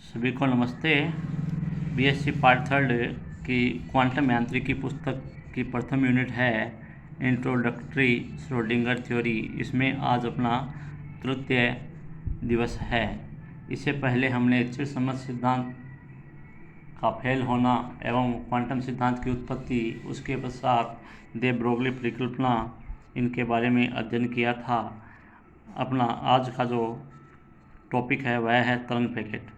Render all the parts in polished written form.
सभी को नमस्ते। बीएससी पार्ट थर्ड की क्वांटम यांत्रिकी पुस्तक की प्रथम यूनिट है इंट्रोडक्टरी श्रोडिंगर थ्योरी। इसमें आज अपना तृतीय दिवस है। इससे पहले हमने चिरसम्मत सिद्धांत का फेल होना एवं क्वांटम सिद्धांत की उत्पत्ति, उसके पश्चात दे ब्रोगली परिकल्पना, इनके बारे में अध्ययन किया था। अपना आज का जो टॉपिक है वह है तरंग पैकेट।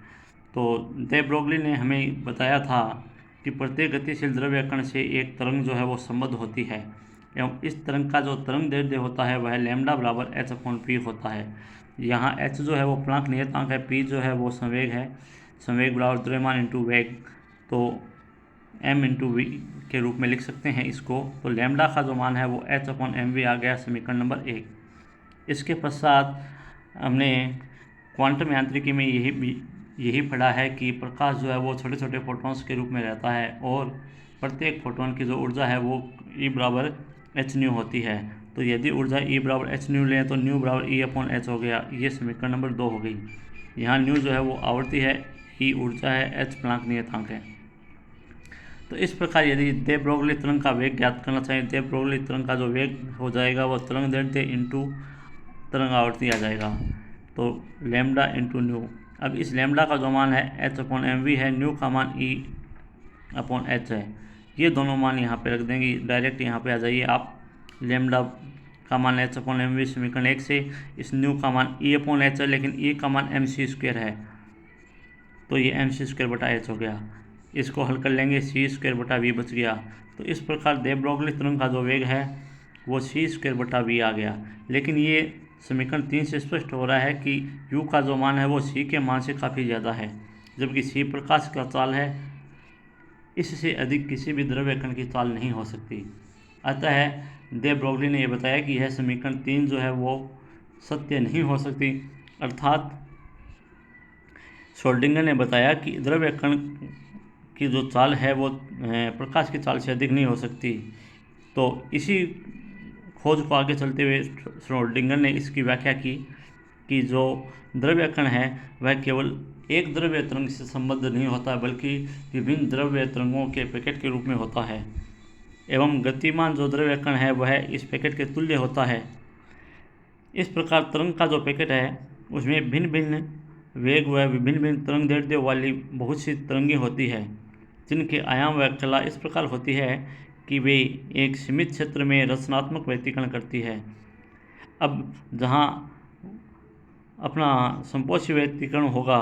तो दे ब्रोगली ने हमें बताया था कि प्रत्येक गतिशील द्रव्य कण से एक तरंग जो है वो संबद्ध होती है एवं इस तरंग का जो तरंग दैर्ध्य होता है वह लैम्डा बराबर h/p होता है। यहाँ h जो है वो प्लांक नियतांक है, p जो है वो संवेग है, संवेग बराबर द्रव्यमान इंटू वेग, तो m इंटू v के रूप में लिख सकते हैं इसको। तो लैम्डा का जो मान है वो h/mv आ गया, समीकरण नंबर 1। इसके पश्चात हमने क्वांटम यांत्रिकी में यही पढ़ा है कि प्रकाश जो है वो छोटे छोटे फोटॉन्स के रूप में रहता है और प्रत्येक फोटोन की जो ऊर्जा है वो E बराबर एच न्यू होती है। तो यदि ऊर्जा E बराबर एच न्यू लें तो न्यू बराबर E/h हो गया। ये समीकरण नंबर 2 हो गई। यहाँ न्यू जो है वो आवर्ती है, E ऊर्जा है, H प्लांक नियतांक है। तो इस प्रकार यदि दे ब्रोगली तरंग का वेग ज्ञात करना चाहिए, दे ब्रोगली तरंग का जो वेग हो जाएगा वो तरंग दैर्ध्य इंटू तरंग आवर्ती आ जाएगा, तो लैम्डा इंटू न्यू। अब इस लैम्डा का जो मान है h/mv है, न्यू का मान E/h है। ये दोनों मान यहाँ पे रख देंगे, डायरेक्ट यहाँ पे आ जाइए आप। लैम्डा का मान h/mv समीकरण 1 से, इस न्यू का मान E/h है, लेकिन E का मान mc² है, तो ये mc²/h हो गया। इसको हल कर लेंगे, c²/v बच गया। तो इस प्रकार दे ब्रोगली तरंग का जो वेग है वो c²/v आ गया। लेकिन ये समीकरण 3 से स्पष्ट हो रहा है कि u का जो मान है वो c के मान से काफ़ी ज़्यादा है, जबकि c प्रकाश का चाल है, इससे अधिक किसी भी द्रव्य कण की चाल नहीं हो सकती। अतः दे ब्रोगली ने यह बताया कि यह समीकरण 3 जो है वो सत्य नहीं हो सकती, अर्थात श्रोडिंगर ने बताया कि द्रव्य कण की जो चाल है वो प्रकाश की चाल से अधिक नहीं हो सकती। तो इसी खोज को आगे चलते हुए श्रोडिंगर ने इसकी व्याख्या की कि जो द्रव्य कण है वह केवल एक द्रव्य तरंग से संबद्ध नहीं होता, बल्कि विभिन्न द्रव्य तरंगों के पैकेट के रूप में होता है एवं गतिमान जो द्रव्य कण है वह इस पैकेट के तुल्य होता है। इस प्रकार तरंग का जो पैकेट है उसमें भिन्न भिन्न वेग व विभिन्न भिन्न तरंग दैर्ध्य वाली बहुत सी तरंगें होती है, जिनके आयाम व कला इस प्रकार होती है कि वे एक सीमित क्षेत्र में रचनात्मक व्यतिकरण करती है। अब जहाँ अपना संपोषी व्यतिकरण होगा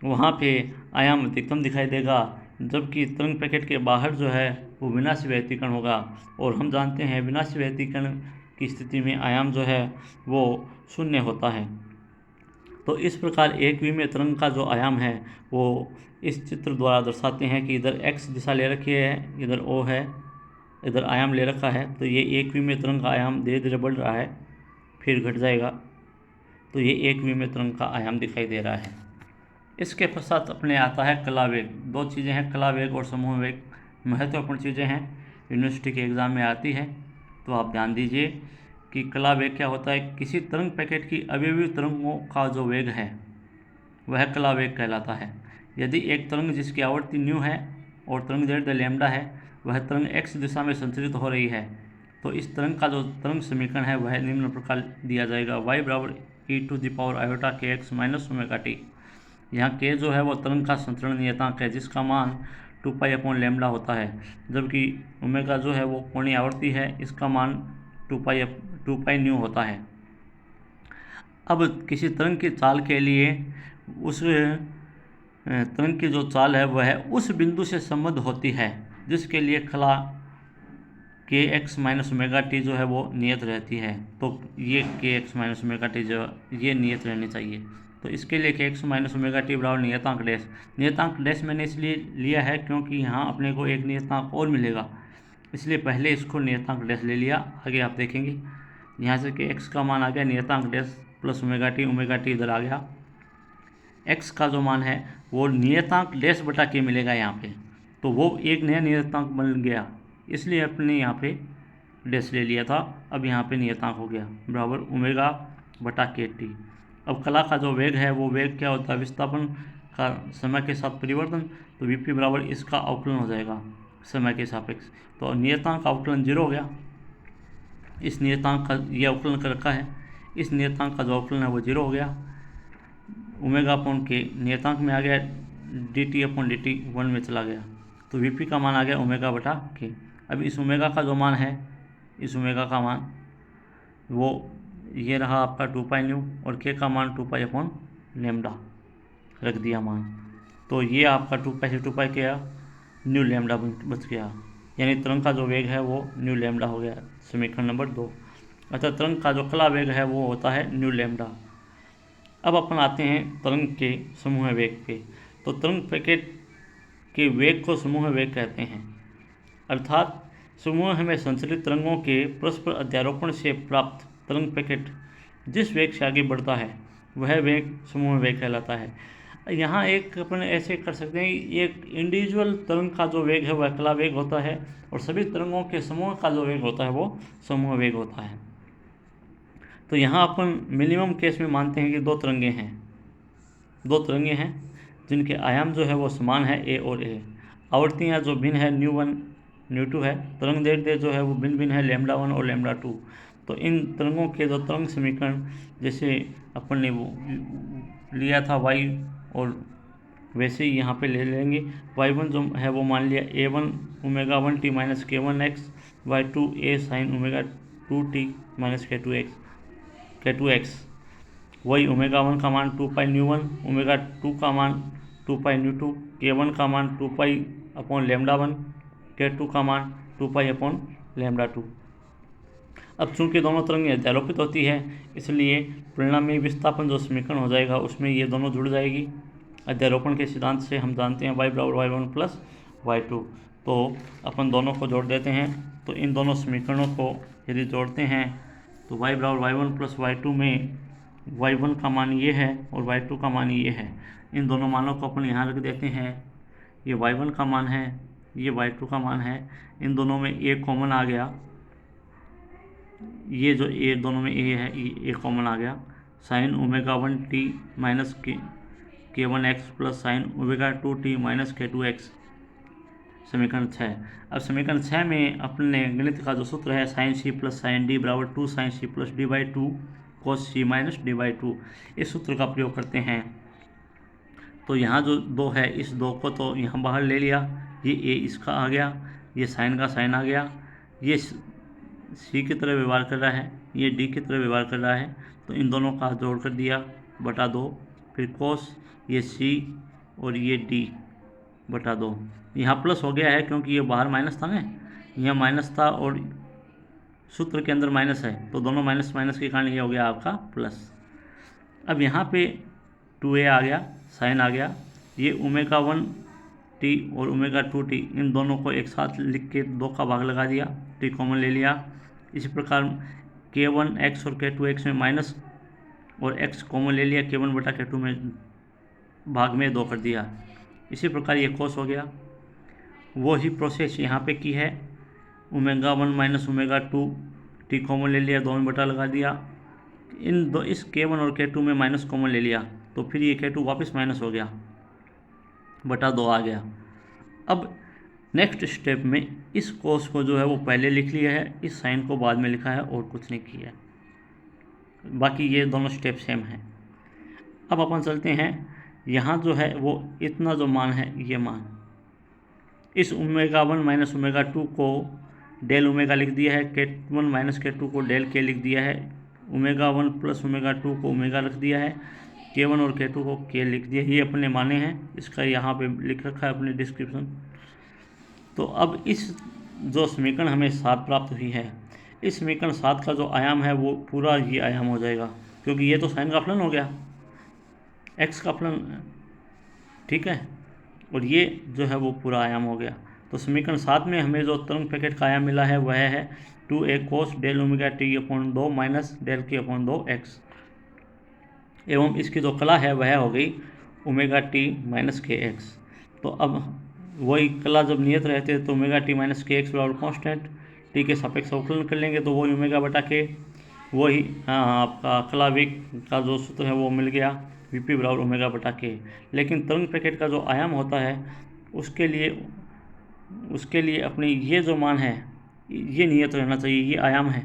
वहाँ पे आयाम अधिकतम दिखाई देगा, जबकि तरंग पैकेट के बाहर जो है वो विनाशी व्यतिकरण होगा, और हम जानते हैं विनाशी व्यतिकरण की स्थिति में आयाम जो है वो शून्य होता है। तो इस प्रकार एक विमीय तरंग का जो आयाम है वो इस चित्र द्वारा दर्शाते हैं कि इधर x दिशा ले रखी है, इधर O है, इधर आयाम ले रखा है। तो ये एक विमीय तरंग का आयाम धीरे धीरे बढ़ रहा है, फिर घट जाएगा, तो ये एक विमीय तरंग का आयाम दिखाई दे रहा है। इसके पश्चात अपने आता है कला वेग। दो चीज़ें हैं, कला वेग और समूह वेग, महत्वपूर्ण चीज़ें हैं, यूनिवर्सिटी के एग्ज़ाम में आती है, तो आप ध्यान दीजिए कि कला वेग क्या होता है। किसी तरंग पैकेट की अवयवी तरंगों का जो वेग है वह कला वेग कहलाता है। यदि एक तरंग जिसकी आवर्ती न्यू है और तरंग दैर्ध्य लैम्डा है, वह तरंग x दिशा में संचरित हो रही है, तो इस तरंग का जो तरंग समीकरण है वह निम्न प्रकार दिया जाएगा, y बराबर e⁻iK⁻x - ωt। यहाँ k जो है वो तरंग का संचरण नियतांक है, जिसका मान 2π/λ होता है, जबकि ओमेगा जो है वो कोणीय आवर्ती है, इसका मान 2π न्यू होता है। अब किसी तरंग की चाल के लिए उस तरंग की जो चाल है वह उस बिंदु से संबद्ध होती है जिसके लिए कला kx - ωt जो है वो नियत रहती है। तो ये kx - ωt जो ये नियत रहनी चाहिए। तो इसके लिए kx - ωt बराबर नियतांक डैश। नियतांक डैश मैंने इसलिए लिया है क्योंकि यहाँ अपने को एक नियतांक और मिलेगा, इसलिए पहले इसको नियतांक डैश ले लिया। आगे आप देखेंगे यहाँ से कि x का मान आ गया नियतांक डैश प्लस ωt इधर आ गया। x का जो मान है वो नियतांक डैश बटा के मिलेगा यहाँ पे, तो वो एक नया नियतांक बन गया, इसलिए अपने यहाँ पे डैश ले लिया था। अब यहाँ पे नियतांक हो गया बराबर ω/kt। अब कला का जो वेग है वो वेग क्या होता है, विस्थापन का समय के साथ परिवर्तन, तो वीपी बराबर इसका अवकलन हो जाएगा समय के सापेक्ष। तो नियतांक का अवकलन 0 हो गया। इस नियतांक का ये अवकलन कर रखा है, इस नियतांक का जो अवकलन है वो 0 हो गया। ओमेगा अपॉन के नियतांक में आ गया, dt अपॉन dt 1 में चला गया, तो वीपी का मान आ गया ओमेगा बटा के। अब इस ओमेगा का जो मान है, इस ओमेगा का मान वो ये रहा आपका 2 पाई न्यू, और के का मान 2 पाई अपॉन लेमडा रख दिया मान। तो ये आपका 2 पाई से 2 पाई क्या न्यू लेमडा बच गया, यानी तरंग का जो वेग है वो न्यू लेमडा हो गया, समीकरण नंबर 2। अतः तरंग का जो कला वेग है वो होता है न्यू लेमडा। अब अपन आते हैं तरंग के समूह वेग पे। तो तरंग पैकेट के वेग को समूह वेग कहते हैं, अर्थात समूह में संचलित तरंगों के परस्पर अध्यारोपण से प्राप्त तरंग पैकेट जिस वेग से आगे बढ़ता है वह वेग समूह वेग कहलाता है। यहाँ एक अपन ऐसे कर सकते हैं, एक इंडिविजुअल तरंग का जो वेग है वह कला वेग होता है, और सभी तरंगों के समूह का जो वेग होता है वो समूह वेग होता है। तो यहाँ अपन मिनिमम केस में मानते हैं कि दो तरंगे हैं जिनके आयाम जो है वो समान है a और a। आवृत्तियाँ जो भिन्न है ν1 ν2 है। तरंग दैर्ध्य जो है वो भिन्न भिन्न है λ1 और λ2। तो इन तरंगों के जो तरंग समीकरण जैसे अपन ने वो लिया था y, और वैसे ही यहाँ पे ले लेंगे। y1 जो है वो मान लिया a1 ω1t minus k1x, y2 a sin ω2t minus k2x। वही ω1 का मान 2 पाई ν1, ω2 का मान 2 पाई ν2, k1 का मान 2 पाई अपॉन λ1, k2 का मान 2 पाई अपॉन λ2। अब चूंकि दोनों तरंगें अध्यारोपित होती है, इसलिए परिणामी विस्थापन जो समीकरण हो जाएगा उसमें ये दोनों जुड़ जाएगी। अध्यारोपण के सिद्धांत से हम जानते हैं y बराबर y1 प्लस y2। तो अपन दोनों को जोड़ देते हैं। तो इन दोनों समीकरणों को यदि जोड़ते हैं तो y बराबर y1 प्लस y2 में y1 का मान ये है और y2 का मान ये है। इन दोनों मानों को अपन यहाँ रख देते हैं। ये y1 का मान है, ये y2 का मान है। इन दोनों में a कॉमन आ गया, ये जो a दोनों में a है ये a कॉमन आ गया। Sine ω1t minus k1x plus sine ω2t minus k2x, समीकरण 6। अब समीकरण 6 में अपने गणित का जो सूत्र है sine C plus sine D बराबर 2 sine C plus D by 2 cos C minus D by 2, इस सूत्र का प्रयोग करते हैं। तो यहाँ जो 2 है, इस 2 को तो यहाँ बाहर ले लिया, ये a इसका आ गया, ये साइन का साइन आ गया, ये सी की तरह व्यवहार कर रहा है, ये डी की तरह व्यवहार कर रहा है। तो इन दोनों का जोड़ कर दिया बटा 2, फिर कोस ये सी और ये डी बटा 2। यहाँ प्लस हो गया है क्योंकि ये बाहर माइनस था ना, यहाँ माइनस था और सूत्र के अंदर माइनस है, तो दोनों माइनस माइनस के कारण ये हो गया आपका प्लस। अब यहाँ पे 2a आ गया, साइन आ गया, ये ω1t और ω2t इन दोनों को एक साथ लिख के 2 का भाग लगा दिया, t कॉमन ले लिया। इसी प्रकार k1x और k2x में माइनस और x कॉमन ले लिया, k1 बटा k2 में भाग में 2 कर दिया। इसी प्रकार ये कोस हो गया। वो ही प्रोसेस यहाँ पे की है, ω1 माइनस ω2 t कॉमन ले लिया, 2 में बटा लगा दिया। इन दो इस k1 और k2 में माइनस कॉमन ले लिया, तो फिर ये k2 वापस माइनस हो गया, बटा 2 आ गया। अब नेक्स्ट स्टेप में इस कोस को जो है वो पहले लिख लिया है, इस साइन को बाद में लिखा है और कुछ नहीं किया है। बाकी ये दोनों स्टेप सेम हैं। अब अपन चलते हैं, यहाँ जो है वो इतना जो मान है ये मान, इस ω1 माइनस ω2 को डेल ओमेगा लिख दिया है, k1 माइनस k2 को डेल k लिख दिया है, ω1 प्लस ω2 को ओमेगा रख दिया है, k1 और k2 को k लिख दिया। ये अपने माने हैं, इसका यहाँ पे लिख रखा है अपने डिस्क्रिप्शन। तो अब इस जो समीकरण हमें 7 प्राप्त हुई है, इस समीकरण 7 का जो आयाम है वो पूरा ये आयाम हो जाएगा, क्योंकि ये तो साइन का फलन हो गया, x का फलन, ठीक है, और ये जो है वो पूरा आयाम हो गया। तो समीकरण 7 में हमें जो तरंग पैकेट का आयाम मिला है वह है 2a cos del omega T upon 2 minus del K upon 2x, एवं इसकी जो कला है वह हो गई omega T minus K X. तो अब वही कला जब नियत रहते हैं तो omega T minus K X बराबर कॉन्स्टेंट, टी के सापेक्ष अवकलन कर लेंगे तो वही ओमेगा बटा के, वही आपका कला वेग का जो सूत्र है वो मिल गया, वीपी बराबर ओमेगा बटा के। लेकिन तरंग पैकेट का जो आयाम होता है उसके लिए अपनी ये जो मान है ये नियत रहना चाहिए, ये आयाम है।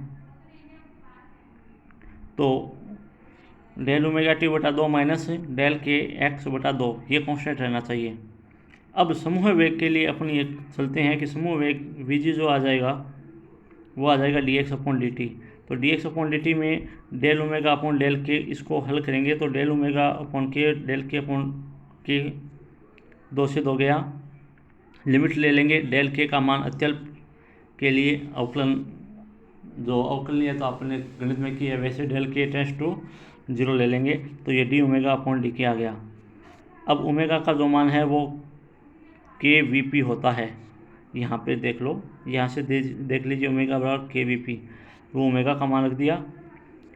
तो डेल ओमेगा टी बटा 2 माइनस डेल के एक्स बटा 2 ये कांस्टेंट रहना चाहिए। अब समूह वेग के लिए अपन ये चलते हैं कि समूह वेग वीजी जो आ जाएगा वो आ जाएगा dx अपॉन dt। तो dx अपॉन dt में डेल ओमेगा अपॉन डेल के इसको हल करेंगे तो डेल ओमेगा अपॉन के डेल के अपॉन के 2 से 2 गया। लिमिट ले लेंगे डेल के का मान अत्यल्प के लिए अवकलन जो अवकलनीय तो आपने गणित में किया है वैसे डेल के टेंस टू 0 ले लेंगे तो ये डी ओमेगा अपॉन डी के आ गया। अब ओमेगा का जो मान है वो के वी पी होता है, यहाँ पे देख लो, यहाँ से देख लीजिए ओमेगा बराबर के वी पी, वो ओमेगा का मान रख दिया।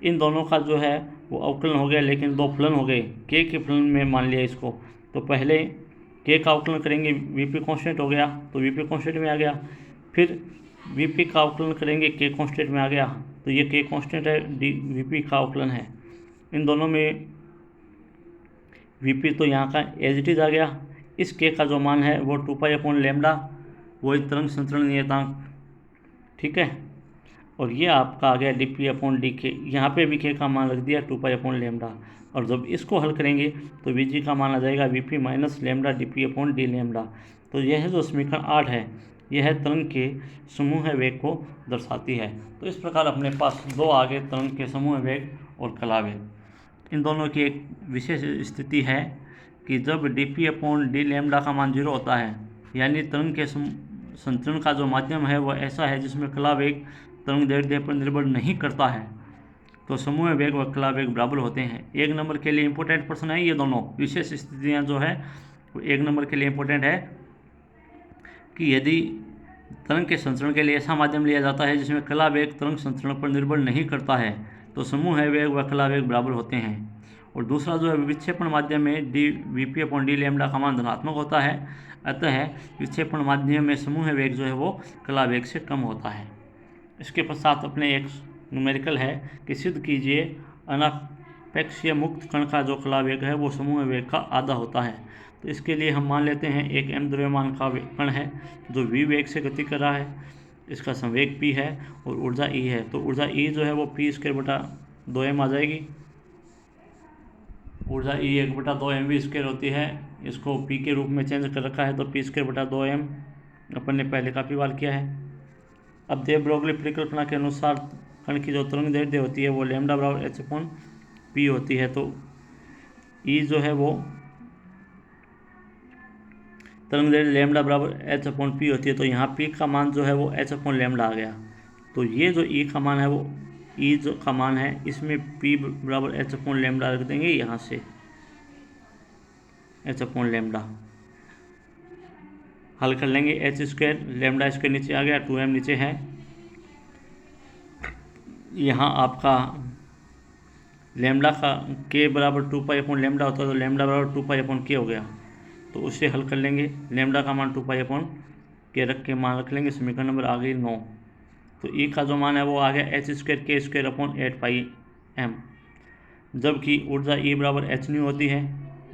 इन दोनों का जो है वो अवकलन हो गया, लेकिन दो फलन हो गए, के फलन में मान लिया इसको। तो पहले के का अवकलन करेंगे, वी पी कॉन्स्टेंट हो गया तो वी पी कॉन्स्टेंट में आ गया। फिर वी पी का अवकलन करेंगे, के कॉन्स्टेंट में आ गया तो ये के कॉन्स्टेंट है, डी वी पी का अवकलन है। इन दोनों में वी पी तो यहाँ का एज इट इज आ गया। इस के का जो मान है वो 2 पाई अपॉन लेमडा, वो एक तरंग संचरण नियतांक, ठीक है। और ये आपका आ गया डी पी अपॉन डी के, यहाँ पर भी के का मान रख दिया 2 पाई अपॉन लेमडा। और जब इसको हल करेंगे तो वी जी का मान आ जाएगा V P minus lambda D P upon D lambda. तो यह जो समीकरण 8 है यह तरंग के समूह वेग को दर्शाती है। तो इस प्रकार अपने पास दो आगे तरंग के समूह वेग और कला वेग, इन दोनों की एक विशेष स्थिति है कि जब D P upon D lambda का मान 0 होता है, यानी तरंग के संचरण का जो माध्यम है वह ऐसा है जिसमें कला वेग तरंग दैर्ध्य पर निर्भर नहीं करता है, तो समूह वेग व कला वेग बराबर होते हैं। 1 नंबर के लिए इंपॉर्टेंट प्रश्न है ये दोनों विशेष स्थितियाँ जो है वो 1 नंबर के लिए इंपॉर्टेंट है कि यदि तरंग के संचरण के लिए ऐसा माध्यम लिया जाता है जिसमें कला वेग तरंग संचरण पर निर्भर नहीं करता है तो समूह वेग व कला वेग बराबर होते हैं। और दूसरा जो है विक्षेपण माध्यम में D V P upon D lambda का मान धनात्मक होता है, अतः विक्षेपण माध्यम में समूह वेग जो है वो कला वेग से कम होता है। इसके पश्चात अपने एक न्यूमेरिकल है कि सिद्ध कीजिए अनापेक्षीय मुक्त कण का जो कला वेग है वो समूह वेग का आधा होता है। तो इसके लिए हम मान लेते हैं एक m द्रव्यमान का कण है जो v वेग से गति कर रहा है, इसका संवेग p है और ऊर्जा E है। तो ऊर्जा E जो है वो p स्क्वायर बटा 2m आ जाएगी। ऊर्जा E 1/2mv स्क्वायर होती है, इसको p के रूप में चेंज कर रखा है तो p स्क्वायर बटा 2m अपन ने पहले काफ़ी बार किया है। अब दे ब्रोगली परिकल्पना के अनुसार कण की जो तरंग दैर्ध्य होती है वो लेमडा बराबर h अपॉन p होती है। तो E जो है वो तरंग दैर्ध्य लेमडा बराबर h अपॉन p होती है, तो यहाँ p का मान जो है वो h अपॉन लेमडा आ गया। तो ये जो E का मान है वो E जो का मान है इसमें p बराबर h अपॉन लेमडा रख देंगे, यहाँ से h अपॉन लेमडा हल कर लेंगे। h स्क्वायर लेमडा स्क्वायर नीचे आ गया, 2m नीचे है। यहाँ आपका लेमडा का k बराबर 2 पाई अपॉन लेमडा होता है तो लेमडा बराबर 2 पाई अपॉन k हो गया, तो उससे हल कर लेंगे। लेमडा का मान 2 पाई अपॉन के रख के मान रख लेंगे। समीकरण नंबर आ गई 9। तो ई का जो मान है वो आ गया h स्क्वायर के स्क्वायर अपॉन 8 पाई m, जबकि ऊर्जा E बराबर h न्यू होती है।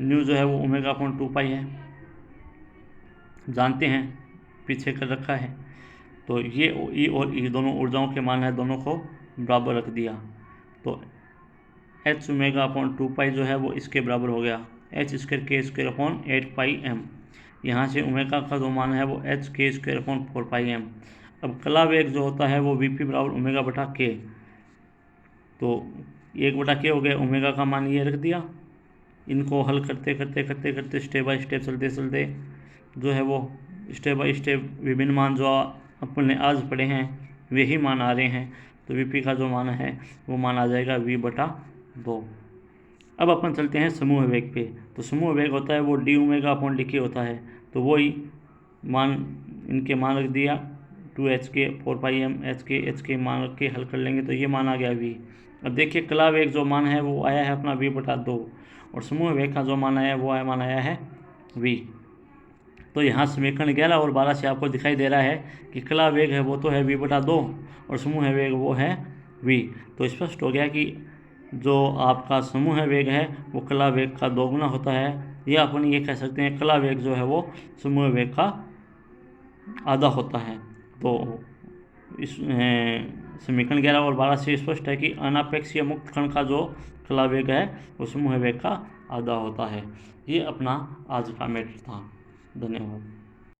न्यू जो है वो ओमेगा अपॉन 2 पाई है, जानते हैं पीछे कर रखा है। तो ये E और E दोनों ऊर्जाओं के मान है, दोनों को बराबर रख दिया। तो h ओमेगा अपॉन 2 पाई जो है वो इसके बराबर हो गया h स्क्वायर के स्क्वायर अपॉन 8 पाई m। यहाँ से ओमेगा का जो मान है वो h के स्क्वायर अपॉन 4 पाई m। अब कला वेग जो होता है वो वी पी बराबर ओमेगा बटा के, तो 1 बटा के हो गया, ओमेगा का मान ये रख दिया। इनको हल करते करते करते करते स्टेप बाय स्टेप चलते चलते जो है वो स्टेप बाय स्टेप विभिन्न मान जो अपन ने आज पढ़े हैं वही मान आ रहे हैं। तो वी पी का जो मान है वो मान आ जाएगा v बटा 2। अब अपन चलते हैं समूह वेग पे। तो समूह वेग होता है वो डी ओमेगा अपॉन डी के होता है, तो वही मान इनके मान रख दिया 2h के 4 पाई m h के मान रख के हल कर लेंगे तो ये मान आ गया v। अब देखिए कला वेग जो मान है वो आया है अपना v बटा 2 और समूह वेग का जो मान आया वो मान आया है v। तो यहाँ समीकरण 11 और 12 से आपको दिखाई दे रहा है कि कला वेग है वो तो है v बटा 2 और समूह वेग वो है v। तो स्पष्ट हो गया कि जो आपका समूह वेग है वो कला वेग का दोगुना होता है, या अपन ये कह सकते हैं कला वेग जो है वो समूह वेग का आधा होता है। तो इस समीकरण 11 और 12 से स्पष्ट है कि अनापेक्षीय मुक्त कण का जो कला वेग है वो समूह वेग का आधा होता है। ये अपना आज का मैटर था। धन्यवाद।